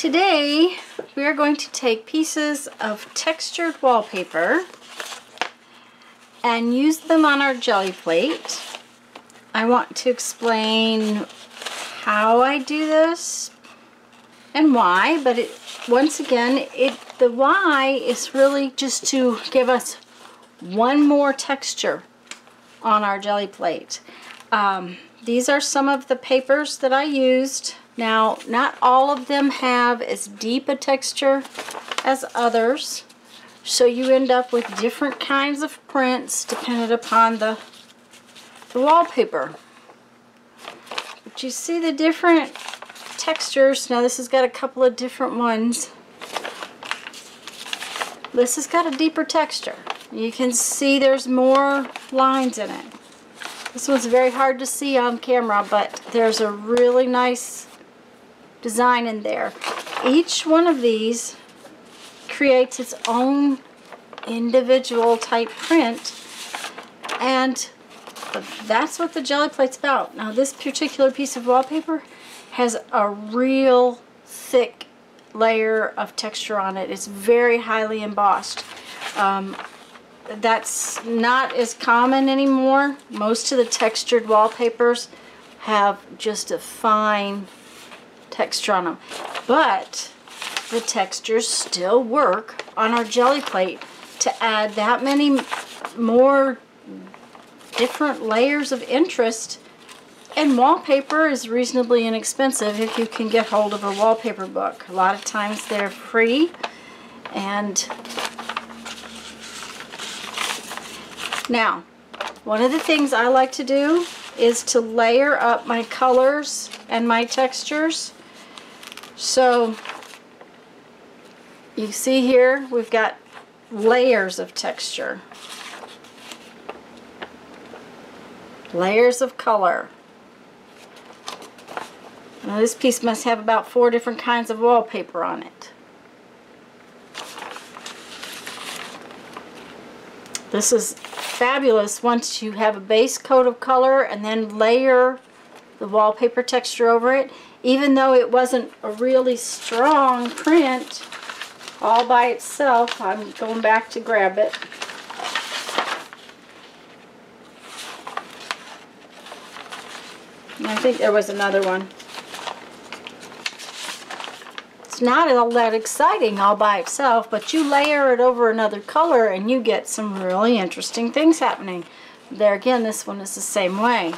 Today we are going to take pieces of textured wallpaper and use them on our jelly plate. I want to explain how I do this and why, but once again, the why is really just to give us one more texture on our jelly plate. These are some of the papers that I used. Now, not all of them have as deep a texture as others, so you end up with different kinds of prints depending upon the wallpaper. But you see the different textures. Now this has got a couple of different ones. This has got a deeper texture. You can see there's more lines in it. This one's very hard to see on camera, but there's a really nice design in there. Each one of these creates its own individual type print, and that's what the jelly plate's about. Now this particular piece of wallpaper has a real thick layer of texture on it. It's very highly embossed. That's not as common anymore. Most of the textured wallpapers have just a fine texture on them, but the textures still work on our jelly plate to add that many more different layers of interest. And wallpaper is reasonably inexpensive if you can get hold of a wallpaper book. A lot of times they're free. And now, one of the things I like to do is to layer up my colors and my textures. So you see here we've got layers of texture, layers of color. Now this piece must have about 4 different kinds of wallpaper on it. This is fabulous once you have a base coat of color and then layer the wallpaper texture over it. Even though it wasn't a really strong print all by itself, I'm going back to grab it. And I think there was another one. It's not all that exciting all by itself, but you layer it over another color and you get some really interesting things happening. There again, this one is the same way.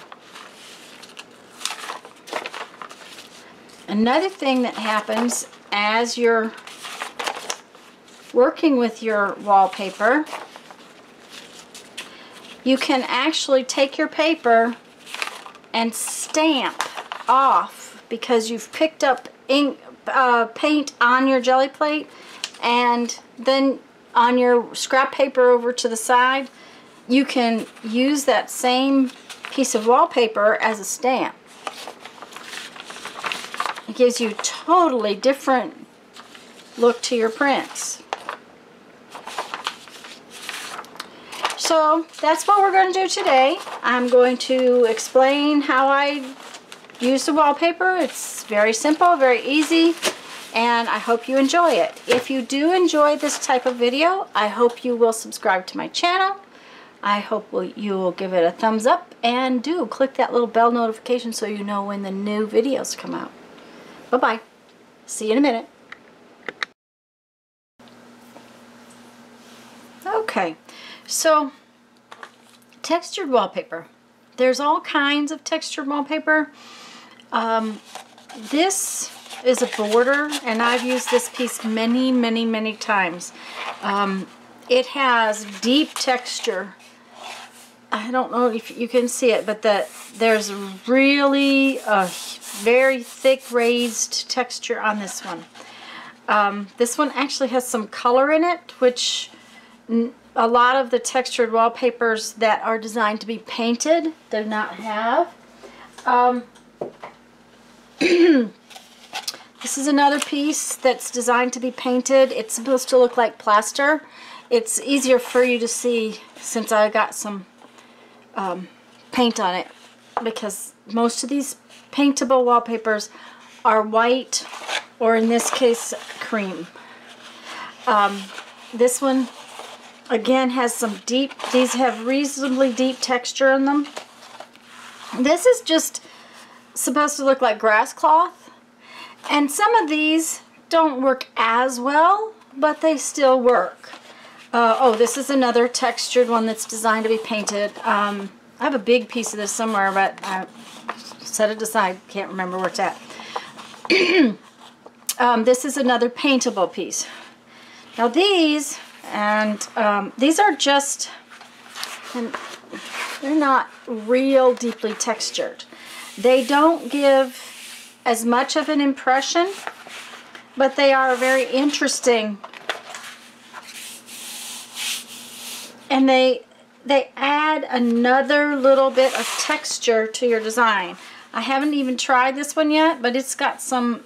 Another thing that happens as you're working with your wallpaper, you can actually take your paper and stamp off, because you've picked up ink, paint on your jelly plate, and then on your scrap paper over to the side, you can use that same piece of wallpaper as a stamp. It gives you a totally different look to your prints. So that's what we're going to do today. I'm going to explain how I use the wallpaper. It's very simple, very easy, and I hope you enjoy it. If you do enjoy this type of video, I hope you will subscribe to my channel. I hope you will give it a thumbs up, and do click that little bell notification so you know when the new videos come out. Bye-bye. See you in a minute. Okay, so textured wallpaper. There's all kinds of textured wallpaper. This is a border, and I've used this piece many times. It has deep texture. I don't know if you can see it, but there's really a very thick raised texture on this one. This one actually has some color in it, which a lot of the textured wallpapers that are designed to be painted do not have. This is another piece that's designed to be painted. It's supposed to look like plaster. It's easier for you to see since I got some paint on it, because most of these paintable wallpapers are white or in this case, cream. This one, again, has some deep, these have reasonably deep texture in them. This is just supposed to look like grass cloth, and some of these don't work as well, but they still work. Oh, this is another textured one that's designed to be painted. I have a big piece of this somewhere, but I set it aside. Can't remember where it's at. This is another paintable piece. Now these, these are just, and they're not real deeply textured. They don't give as much of an impression, but they are very interesting. And they add another little bit of texture to your design. I haven't even tried this one yet, but it's got some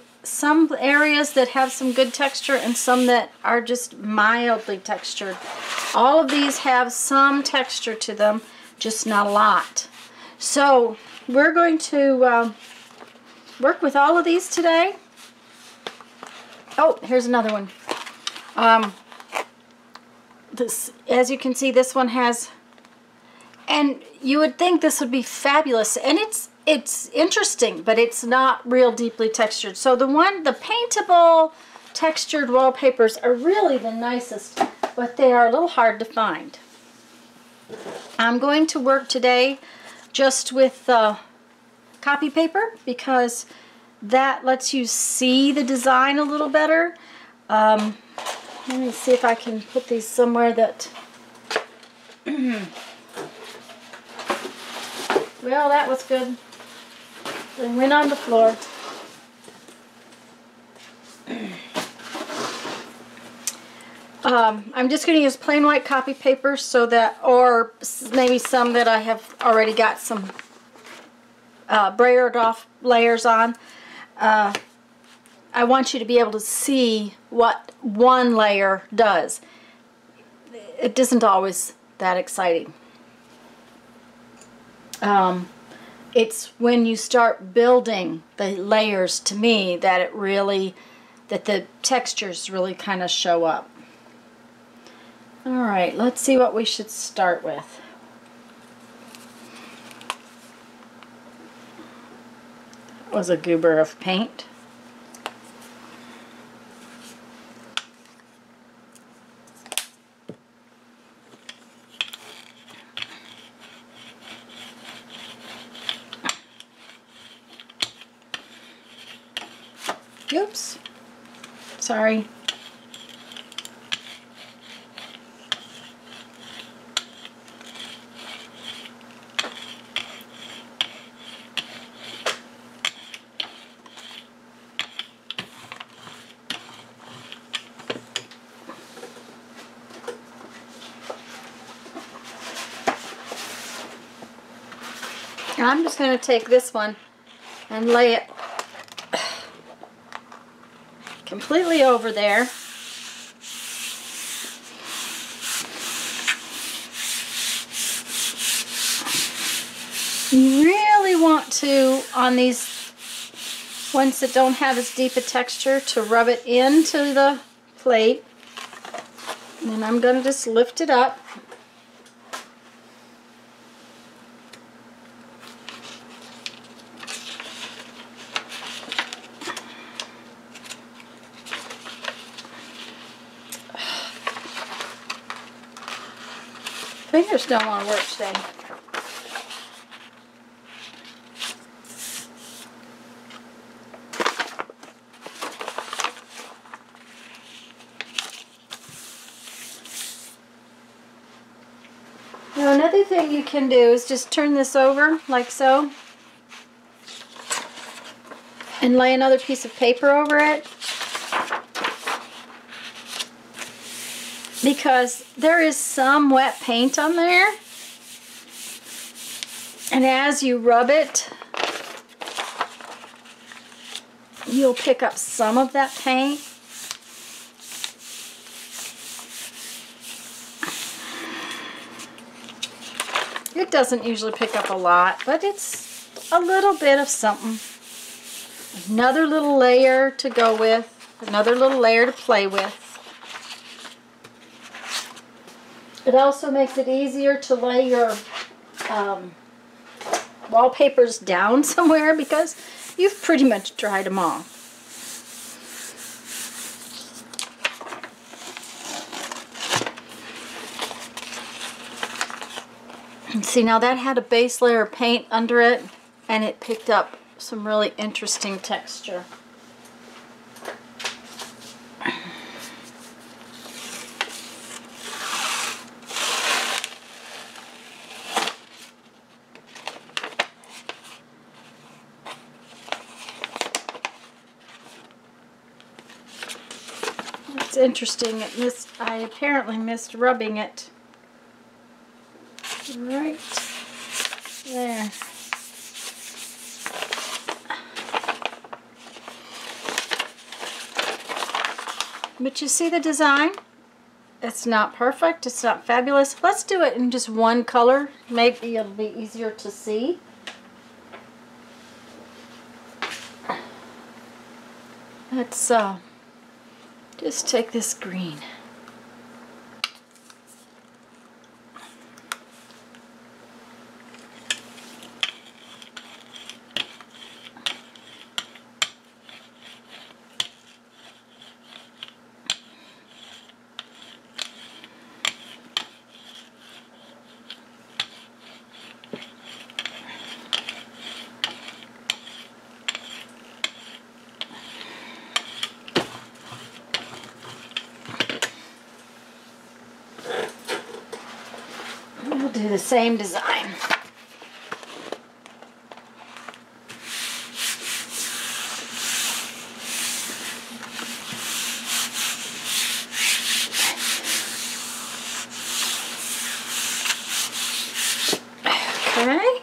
areas that have some good texture and some that are just mildly textured. All of these have some texture to them, just not a lot. So we're going to work with all of these today. Oh, here's another one. This, as you can see, this one has, and you would think this would be fabulous, and it's interesting, but it's not real deeply textured. So the paintable textured wallpapers are really the nicest, but they are a little hard to find. I'm going to work today just with copy paper because that lets you see the design a little better. Let me see if I can put these somewhere that... Well, that was good. They went on the floor. I'm just going to use plain white copy paper so that, or maybe some that I have already got some brayered off layers on. I want you to be able to see what one layer does. It isn't always that exciting. It's when you start building the layers, to me, that the textures really kind of show up. Alright, let's see what we should start with. That was a goober of paint. Oops, sorry. I'm just going to take this one and lay it completely over there. You really want to, on these ones that don't have as deep a texture, to rub it into the plate. And then I'm going to just lift it up. Fingers don't want to work today. Now another thing you can do is just turn this over like so and lay another piece of paper over it, because there is some wet paint on there, and as you rub it, you'll pick up some of that paint. It doesn't usually pick up a lot, but it's a little bit of something. Another little layer to go with, another little layer to play with. It also makes it easier to lay your wallpapers down somewhere because you've pretty much dried them off. See, now that had a base layer of paint under it, and it picked up some really interesting texture. It's interesting. I apparently missed rubbing it. Right there. But you see the design? It's not perfect, it's not fabulous. Let's do it in just one color. Maybe it'll be easier to see. Let's just take this green. We'll do the same design. Okay.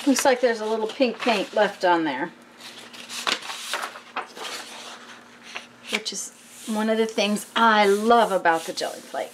Looks like there's a little pink paint left on there, which is one of the things I love about the Gelli plate.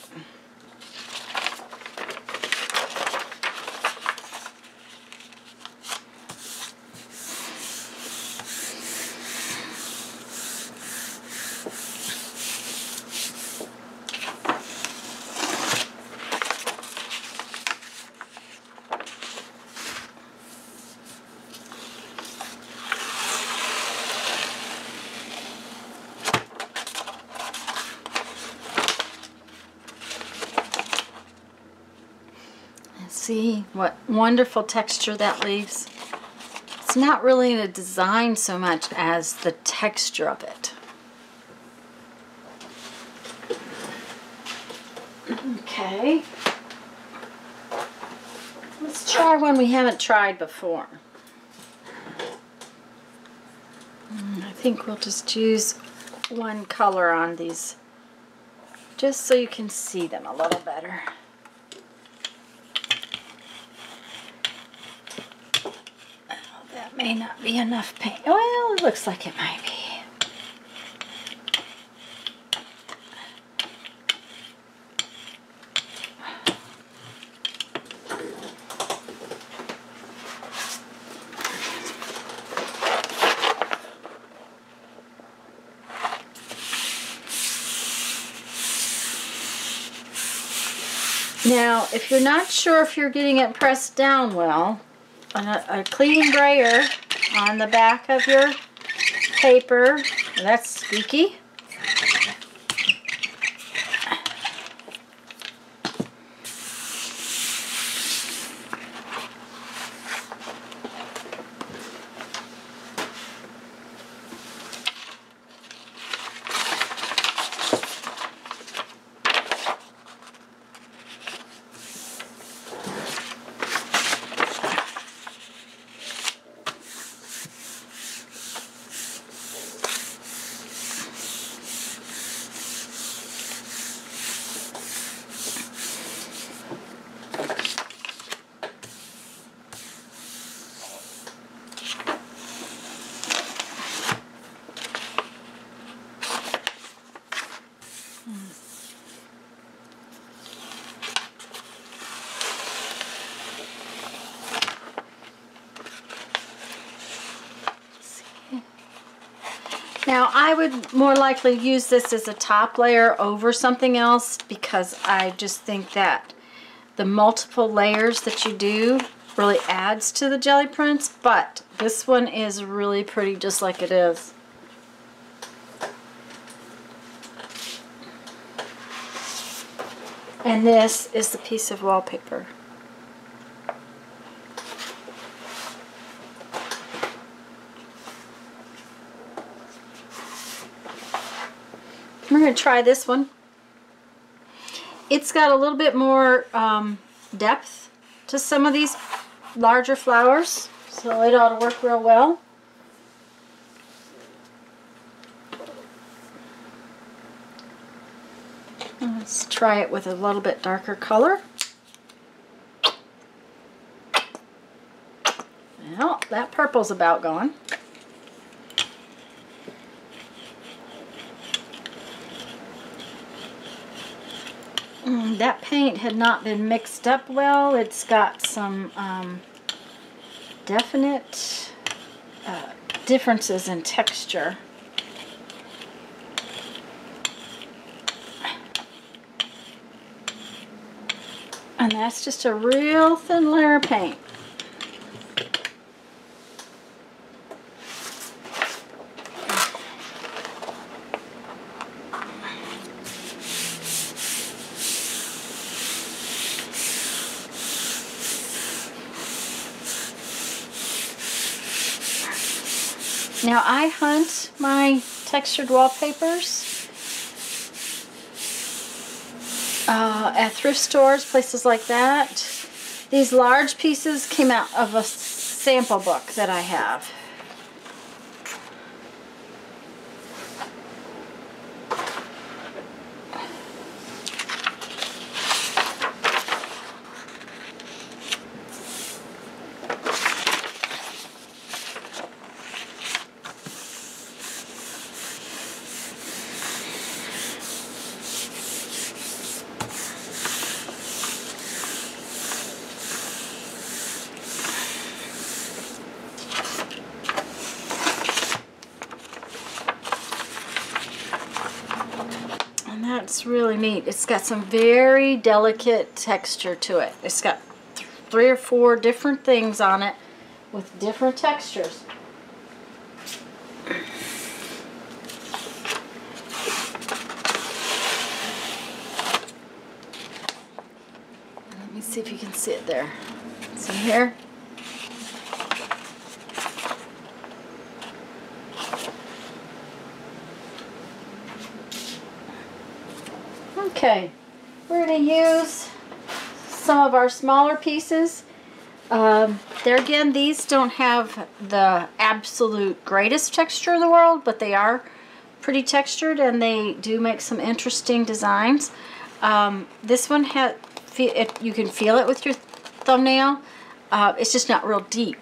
See what wonderful texture that leaves. It's not really the design so much as the texture of it. Okay. Let's try one we haven't tried before. I think we'll just use one color on these just so you can see them a little better. May not be enough paint. Well, it looks like it might be. Now, if you're not sure if you're getting it pressed down well, a clean brayer on the back of your paper. That's squeaky. Now I would more likely use this as a top layer over something else because I just think that the multiple layers that you do really adds to the jelly prints, but this one is really pretty just like it is. And this is the piece of wallpaper. We're going to try this one. It's got a little bit more depth to some of these larger flowers, so it ought to work real well. Let's try it with a little bit darker color. Well, that purple's about gone. That paint had not been mixed up well. It's got some definite differences in texture. And that's just a real thin layer of paint. Now I hunt my textured wallpapers at thrift stores, places like that. These large pieces came out of a sample book that I have. That's really neat. It's got some very delicate texture to it. It's got 3 or 4 different things on it with different textures. Let me see if you can see it there. See here? Okay, we're going to use some of our smaller pieces. There again, these don't have the absolute greatest texture in the world, but they are pretty textured and they do make some interesting designs. This one has, you can feel it with your thumbnail. It's just not real deep.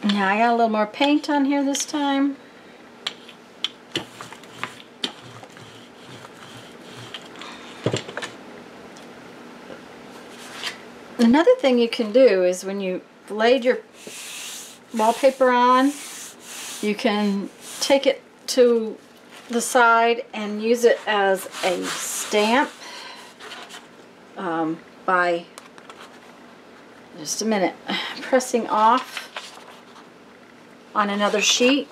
Now I got a little more paint on here this time. Another thing you can do is when you laid your wallpaper on, you can take it to the side and use it as a stamp by, just a minute, pressing off on another sheet.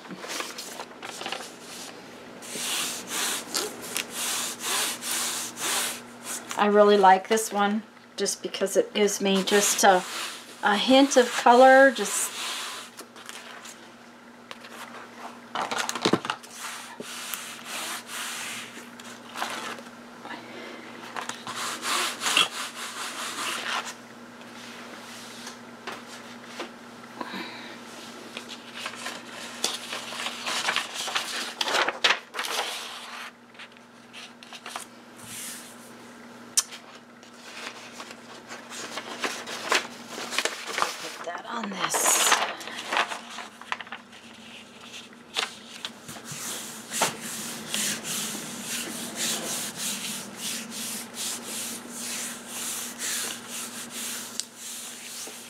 I really like this one just because it gives me just a hint of color. Just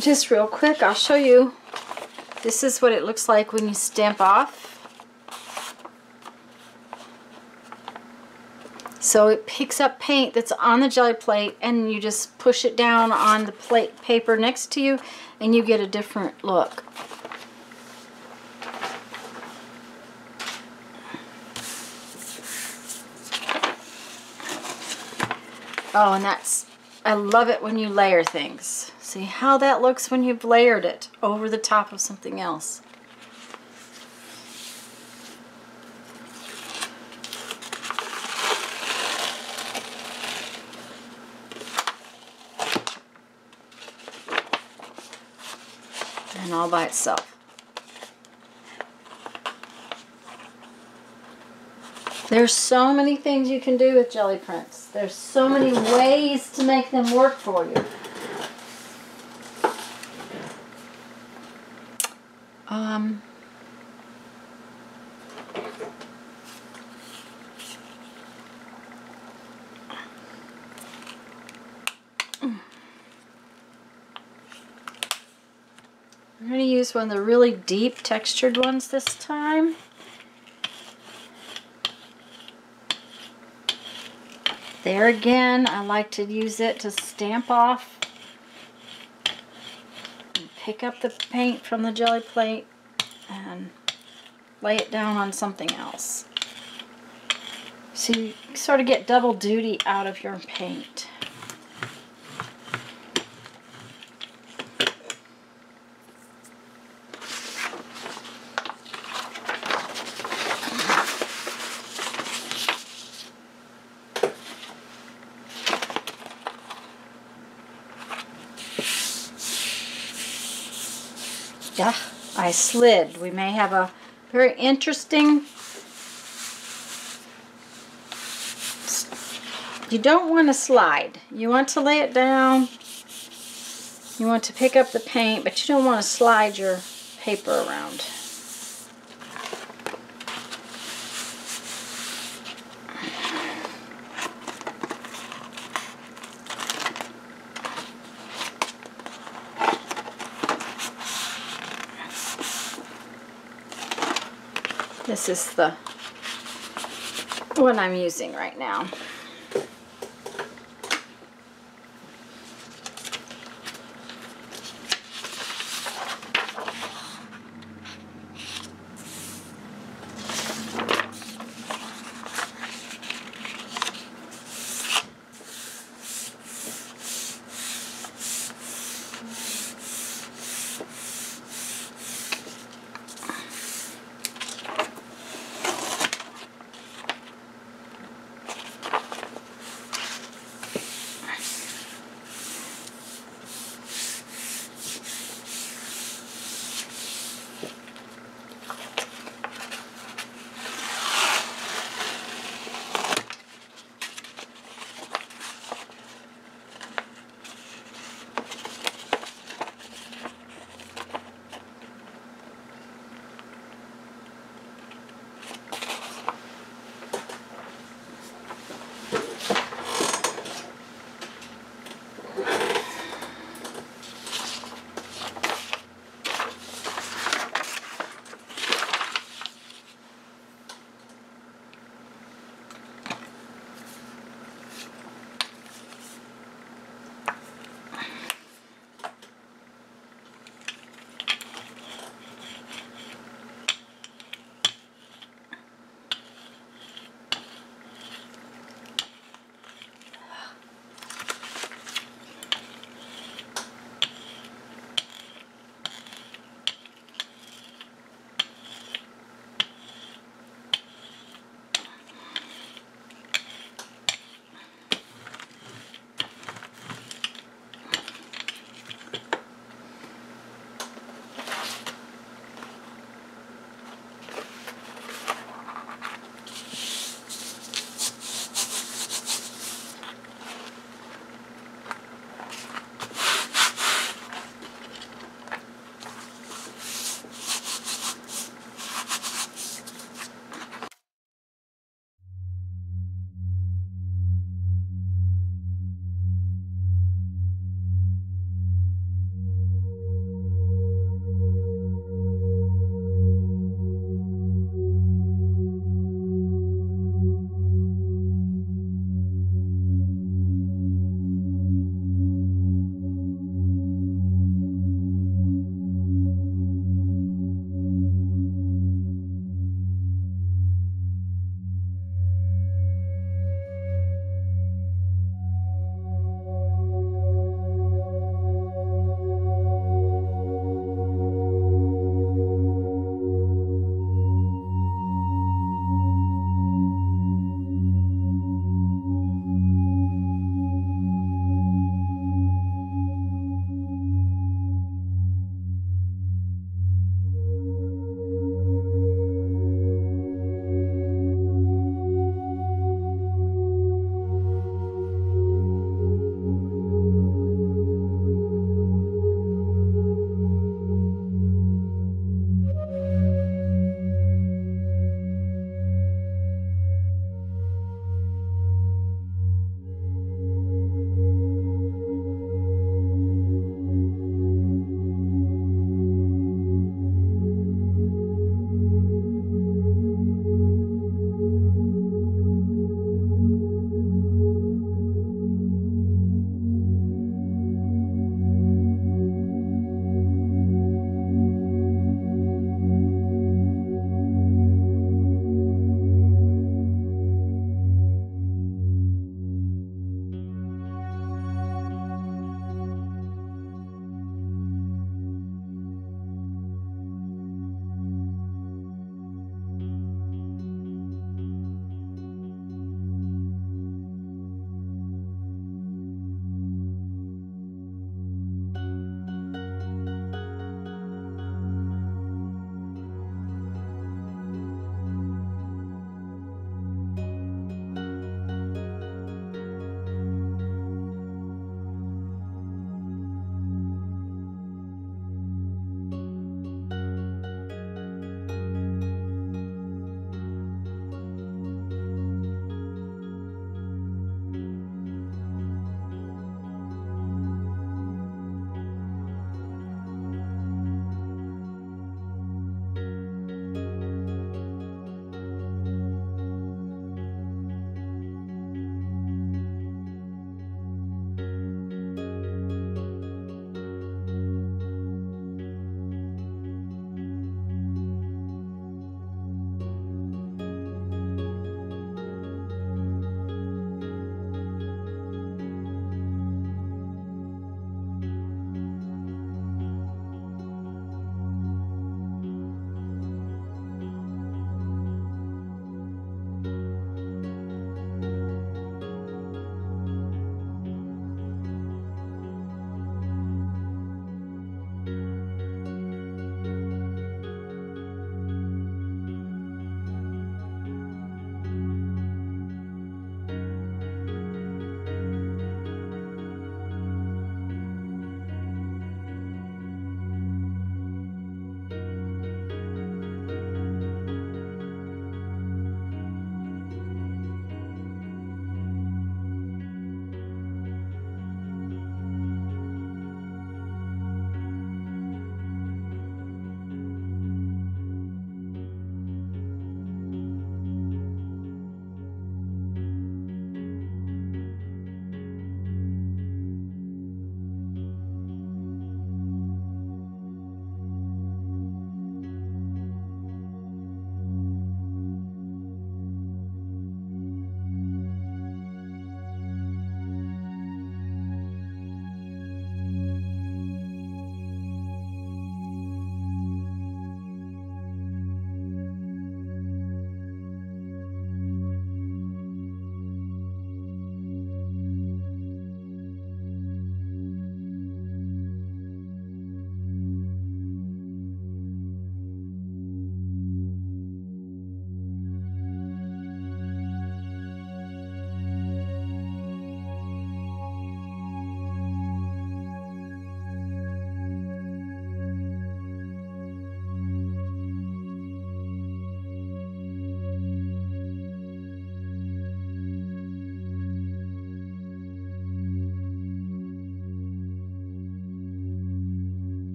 just real quick, I'll show you. This is what it looks like when you stamp off. So it picks up paint that's on the jelly plate, and you just push it down on the plate paper next to you, and you get a different look. Oh, and I love it when you layer things. See how that looks when you've layered it over the top of something else. And all by itself. There's so many things you can do with jelly prints. There's so many ways to make them work for you. I'm going to use one of the really deep textured ones this time. There again, I like to use it to stamp off and pick up the paint from the jelly plate and lay it down on something else. So you sort of get double duty out of your paint. Yeah, I slid. We may have a very interesting... You don't want to slide. You want to lay it down. You want to pick up the paint, but you don't want to slide your paper around. This is the one I'm using right now.